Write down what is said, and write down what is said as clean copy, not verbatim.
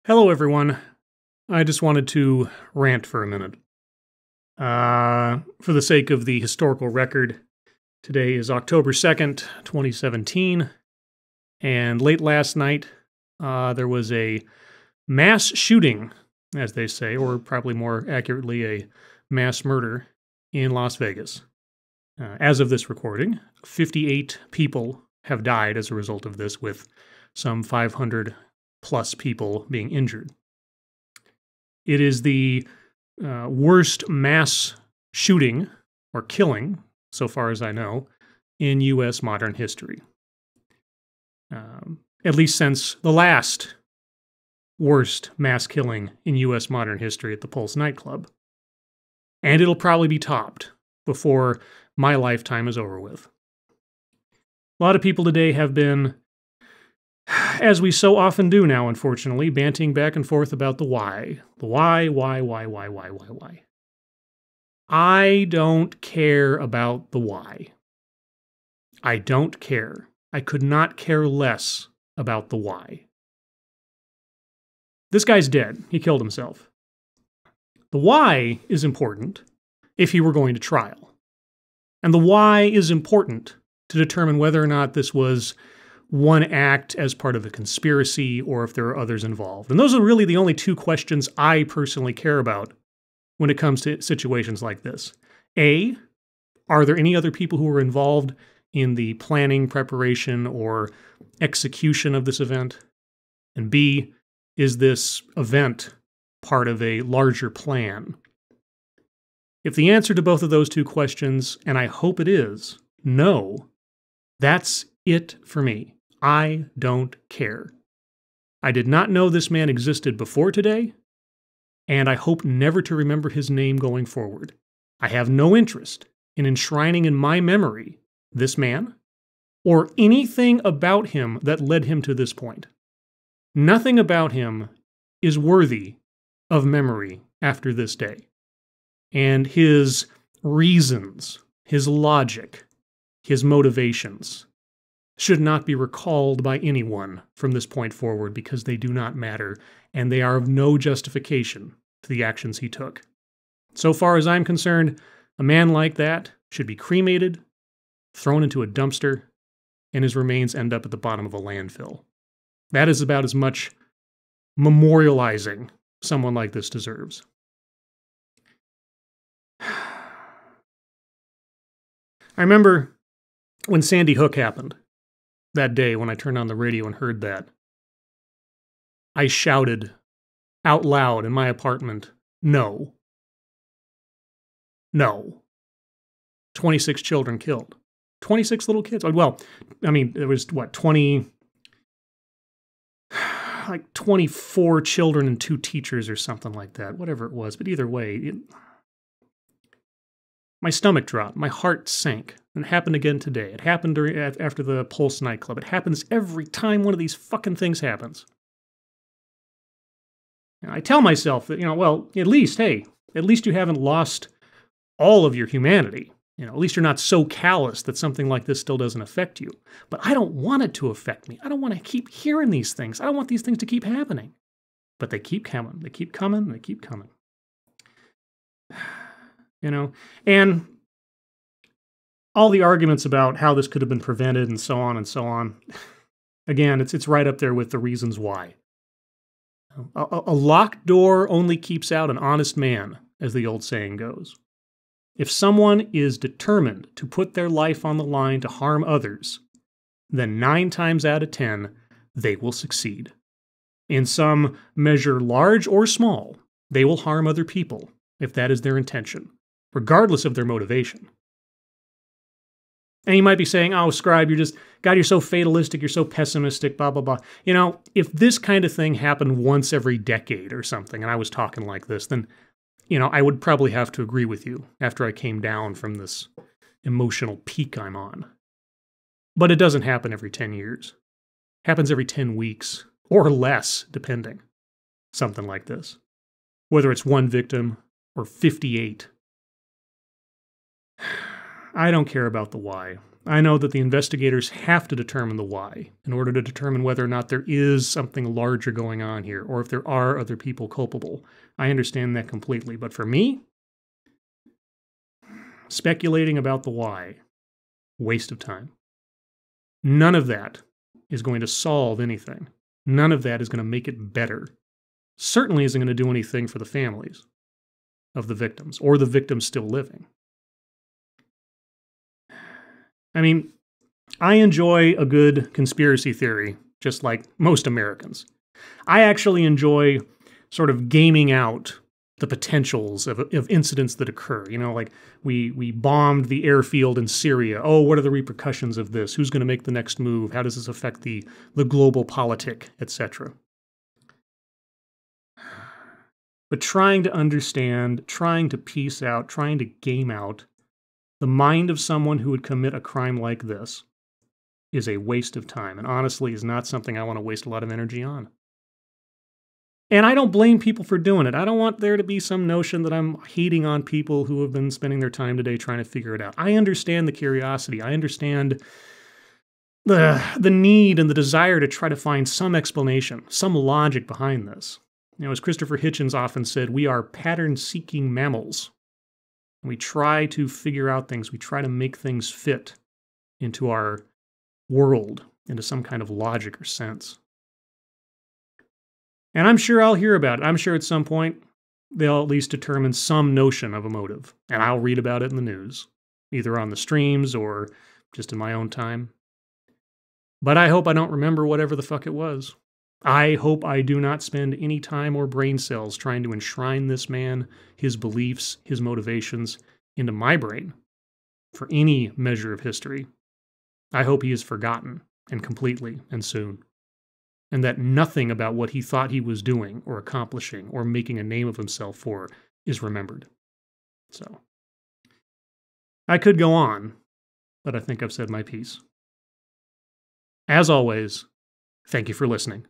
Hello, everyone. I just wanted to rant for a minute. For the sake of the historical record, today is October 2nd, 2017, and late last night, there was a mass shooting, as they say, or probably more accurately, a mass murder in Las Vegas. As of this recording, 58 people have died as a result of this, with some 500 plus people being injured. It is the worst mass shooting or killing, so far as I know, in U.S. modern history. At least since the last worst mass killing in U.S. modern history at the Pulse nightclub. And it'll probably be topped before my lifetime is over with. A lot of people today have been, as we so often do now, unfortunately, banting back and forth about the why. The why. I don't care about the why. I don't care. I could not care less about the why. This guy's dead. He killed himself. The why is important if he were going to trial. And the why is important to determine whether or not this was one act as part of a conspiracy or if there are others involved. And those are really the only two questions I personally care about when it comes to situations like this. A, are there any other people who were involved in the planning, preparation, or execution of this event? And B, is this event part of a larger plan? If the answer to both of those two questions, and I hope it is, no, that's it for me. I don't care. I did not know this man existed before today, and I hope never to remember his name going forward. I have no interest in enshrining in my memory this man or anything about him that led him to this point. Nothing about him is worthy of memory after this day. And his reasons, his logic, his motivations should not be recalled by anyone from this point forward because they do not matter and they are of no justification to the actions he took. So far as I'm concerned, a man like that should be cremated, thrown into a dumpster, and his remains end up at the bottom of a landfill. That is about as much memorializing someone like this deserves. I remember when Sandy Hook happened, that day when I turned on the radio and heard that, I shouted out loud in my apartment, no. No. 26 children killed. 26 little kids. Well, I mean, there was, 24 children and 2 teachers or something like that, whatever it was. But either way, my stomach dropped. My heart sank. And it happened again today. It happened after the Pulse nightclub. It happens every time one of these fucking things happens. And I tell myself that, at least you haven't lost all of your humanity. At least you're not so callous that something like this still doesn't affect you. But I don't want it to affect me. I don't want to keep hearing these things. I don't want these things to keep happening. But they keep coming. They keep coming. They keep coming. And all the arguments about how this could have been prevented and so on and so on. Again, it's right up there with the reasons why. A locked door only keeps out an honest man, as the old saying goes. If someone is determined to put their life on the line to harm others, then 9 times out of 10, they will succeed. In some measure, large or small, they will harm other people if that is their intention, regardless of their motivation. And you might be saying, oh, Scribe, you're so fatalistic, you're so pessimistic, blah, blah, blah. If this kind of thing happened once every decade or something, and I was talking like this, then, I would probably have to agree with you after I came down from this emotional peak I'm on. But it doesn't happen every 10 years. It happens every 10 weeks, or less, depending. Something like this. Whether it's 1 victim or 58. I don't care about the why. I know that the investigators have to determine the why in order to determine whether or not there is something larger going on here, or if there are other people culpable. I understand that completely. But for me, speculating about the why, waste of time. None of that is going to solve anything. None of that is going to make it better. Certainly isn't going to do anything for the families of the victims, or the victims still living. I mean, I enjoy a good conspiracy theory, just like most Americans. I actually enjoy sort of gaming out the potentials of incidents that occur. You know, like we bombed the airfield in Syria. Oh, what are the repercussions of this? Who's going to make the next move? How does this affect the global politic, etc.? But trying to understand, trying to piece out, trying to game out the mind of someone who would commit a crime like this is a waste of time, and honestly is not something I want to waste a lot of energy on. And I don't blame people for doing it. I don't want there to be some notion that I'm hating on people who have been spending their time today trying to figure it out. I understand the curiosity. I understand the need and the desire to try to find some explanation, some logic behind this. You know, as Christopher Hitchens often said, we are pattern-seeking mammals. We try to figure out things. We try to make things fit into our world, into some kind of logic or sense. And I'm sure I'll hear about it. I'm sure at some point they'll at least determine some notion of a motive. And I'll read about it in the news, either on the streams or just in my own time. But I hope I don't remember whatever the fuck it was. I hope I do not spend any time or brain cells trying to enshrine this man, his beliefs, his motivations into my brain for any measure of history. I hope he is forgotten, and completely, and soon. And that nothing about what he thought he was doing or accomplishing or making a name of himself for is remembered. So, I could go on, but I think I've said my piece. As always, thank you for listening.